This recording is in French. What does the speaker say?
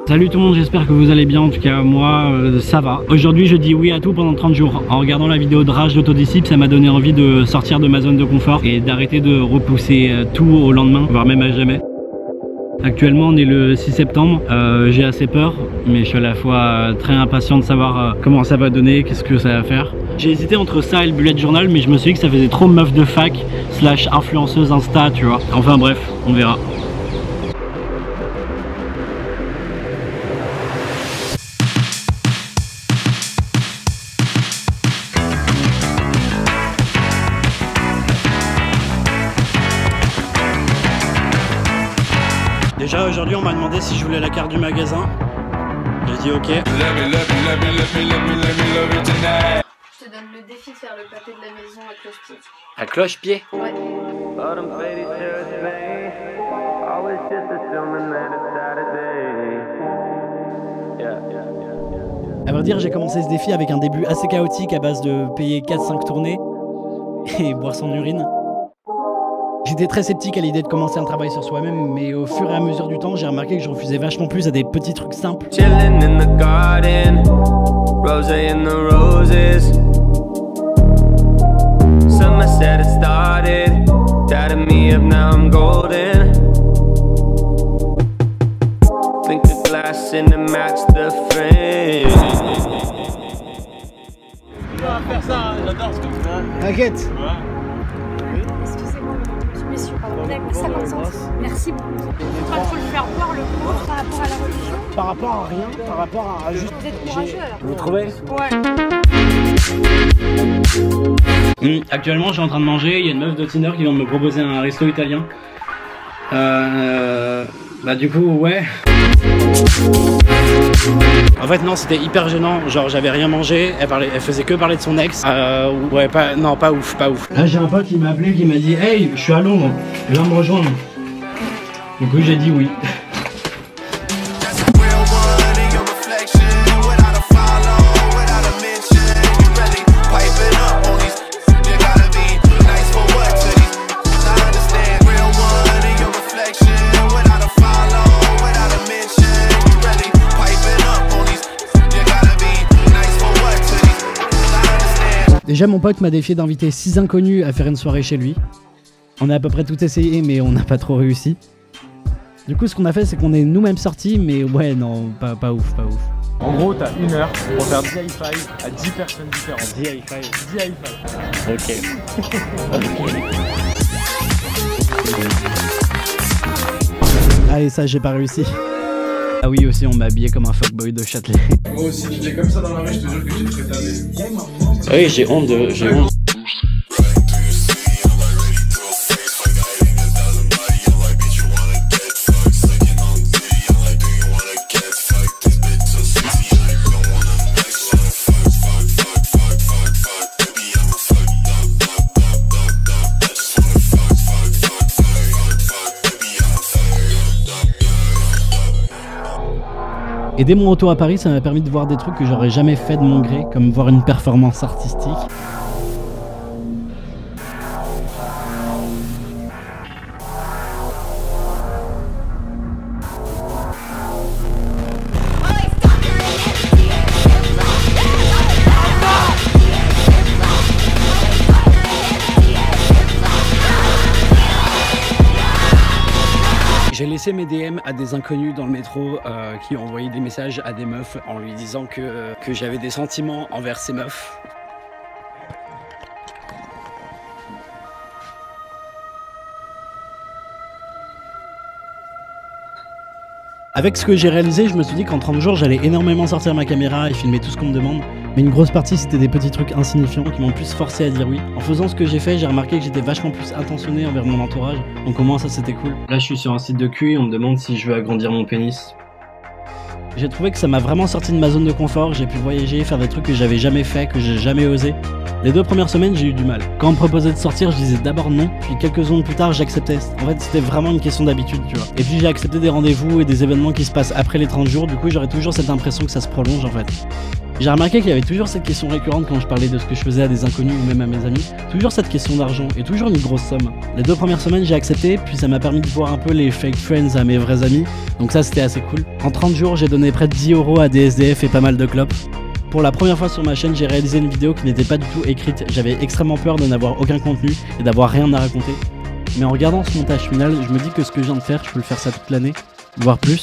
Salut tout le monde, j'espère que vous allez bien. En tout cas moi ça va. Aujourd'hui je dis oui à tout pendant 30 jours. En regardant la vidéo de rage d'Autodisciple, ça m'a donné envie de sortir de ma zone de confort et d'arrêter de repousser tout au lendemain, voire même à jamais. Actuellement on est le 6 septembre, j'ai assez peur mais je suis à la fois très impatient de savoir comment ça va donner, qu'est-ce que ça va faire. J'ai hésité entre ça et le bullet journal mais je me suis dit que ça faisait trop meuf de fac / influenceuse Insta, tu vois. Enfin bref, on verra. Déjà aujourd'hui on m'a demandé si je voulais la carte du magasin. J'ai dit ok. Je te donne le défi de faire le pâté de la maison à cloche-pied. À cloche-pied? Ouais. À vrai dire j'ai commencé ce défi avec un début assez chaotique à base de payer 4-5 tournées et boire son urine. J'étais très sceptique à l'idée de commencer un travail sur soi-même, mais au fur et à mesure du temps, j'ai remarqué que je refusais vachement plus à des petits trucs simples. Chilling in the garden, rose in the roses. Summer said it started, doubted me if now I'm golden. Think a glass in the match the frame. On va faire ça, hein, j'adore ce que tu fais. T'inquiète. Excusez-moi, monsieur, pardon, on est 50 cents. Merci beaucoup. Faut pas trop le faire boire le pauvre par rapport à la religion. Par rapport à rien, par rapport à juste... Vous êtes courageux alors. Vous trouvez? Ouais. Actuellement je suis en train de manger, il y a une meuf de Tinder qui vient de me proposer un resto italien. Bah du coup ouais. En fait non, c'était hyper gênant, genre j'avais rien mangé, elle faisait que parler de son ex. Ouais non pas ouf. Là j'ai un pote qui m'a appelé, qui m'a dit hey je suis à Londres, viens me rejoindre. Du coup j'ai dit oui. Déjà mon pote m'a défié d'inviter 6 inconnus à faire une soirée chez lui. On a à peu près tout essayé mais on n'a pas trop réussi. Du coup ce qu'on a fait c'est qu'on est nous-mêmes sortis mais ouais non pas ouf. En gros t'as 1 heure pour faire 10 high five à 10 personnes différentes. 10 high five. 10 high five. Ok. Allez ça j'ai pas réussi. Ah oui aussi on m'a habillé comme un fuckboy de Châtelet. Moi aussi j'étais comme ça dans la rue, je te jure que j'ai très tardé. Oui j'ai honte. Et dès mon retour à Paris, ça m'a permis de voir des trucs que j'aurais jamais fait de mon gré, comme voir une performance artistique. J'ai laissé mes DM à des inconnus dans le métro qui ont envoyé des messages à des meufs en lui disant que j'avais des sentiments envers ces meufs. Avec ce que j'ai réalisé, je me suis dit qu'en 30 jours, j'allais énormément sortir ma caméra et filmer tout ce qu'on me demande. Mais une grosse partie, c'était des petits trucs insignifiants qui m'ont plus forcé à dire oui. En faisant ce que j'ai fait, j'ai remarqué que j'étais vachement plus intentionné envers mon entourage. Donc au moins ça, c'était cool. Là, je suis sur un site de cul et on me demande si je veux agrandir mon pénis. J'ai trouvé que ça m'a vraiment sorti de ma zone de confort. J'ai pu voyager, faire des trucs que j'avais jamais fait, que j'ai jamais osé. Les 2 premières semaines, j'ai eu du mal. Quand on me proposait de sortir, je disais d'abord non, puis quelques secondes plus tard, j'acceptais. En fait, c'était vraiment une question d'habitude, tu vois. Et puis j'ai accepté des rendez-vous et des événements qui se passent après les 30 jours, du coup, j'aurais toujours cette impression que ça se prolonge, en fait. J'ai remarqué qu'il y avait toujours cette question récurrente quand je parlais de ce que je faisais à des inconnus ou même à mes amis, toujours cette question d'argent et toujours une grosse somme. Les 2 premières semaines j'ai accepté, puis ça m'a permis de voir un peu les fake friends à mes vrais amis, donc ça c'était assez cool. En 30 jours j'ai donné près de 10 € à des SDF et pas mal de clopes. Pour la première fois sur ma chaîne, j'ai réalisé une vidéo qui n'était pas du tout écrite, j'avais extrêmement peur de n'avoir aucun contenu et d'avoir rien à raconter. Mais en regardant ce montage final, je me dis que ce que je viens de faire, je peux le faire ça toute l'année, voire plus.